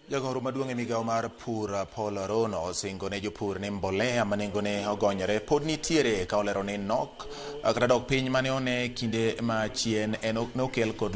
Jagoro maduong' e migao mar pur Paul Rono osingo ne jopur ni mbolea manengone ogonyore pod nitiere ka olero ni nok kata dok piny mane one kinde ma chien nokel kod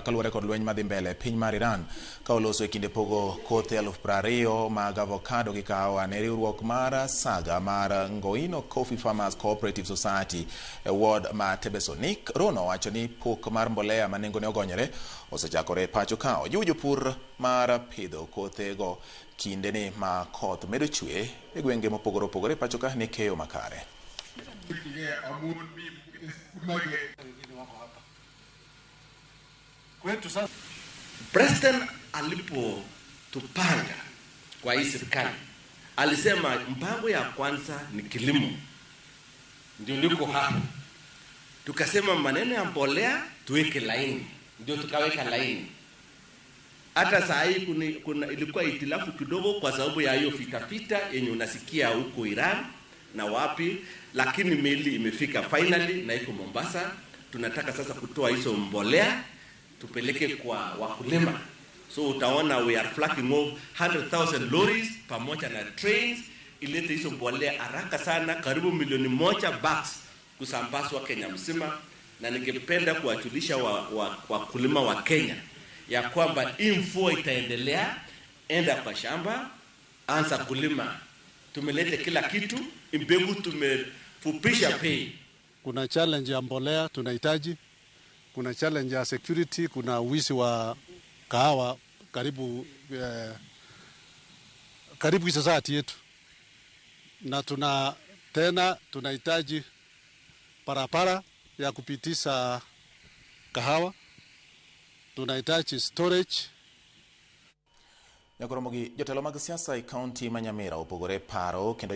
kaluwore kod lweny madhi mbele piny mar Iran ka oloso e kinde pogo kothe 20,000 mag avocado gi kahawa ne riwruok mar Saga mar Ngoino Coffee Farmers Cooperative Society e ward ma Tebesonik. Rono wacho ni pok mar mbolea manengone ogonyore osechakore pacho ka ojiwo jopur mar pidho kothe go kinde ni ma koth medo chwe e gwenge mopogore opogore pacho ka ni keyo makare. President alipotupanga kwa hii serikali alisema mpango ya kwanza ni kilimo, ndio liko hapo. Tukasema maneno ya mbolea tuweke laini, ndio tukaweka laini. Hata saa hii ilikuwa itilafu kidogo kwa sababu ya hiyo fita yenye unasikia huko Iran na wapi, lakini meli imefika finally na iko Mombasa. Tunataka sasa kutoa hizo mbolea tupeleke kwa wakulima. So utaona we are flagging off 100,000 lorries pamoja na trains ilete hizo mbolea haraka sana, karibu 1,000,000 bags kusambazwa Kenya mzima. Na ningependa kuwajulisha wakulima wa Kenya ya kwamba hii mvua itaendelea, enda kwa shamba, anza kulima. Tumelete kila kitu, mbegu tumefupisha bei. Kuna challenge ya mbolea tunahitaji, kuna challenge ya security, kuna wizi wa kahawa karibu society yetu. Na tunahitaji parapara ya kupitisha kahawa. Tunahitaji storage. Nyakoromogi jotelo mag siasa e kaunti ma Nyamira opogore paro kendo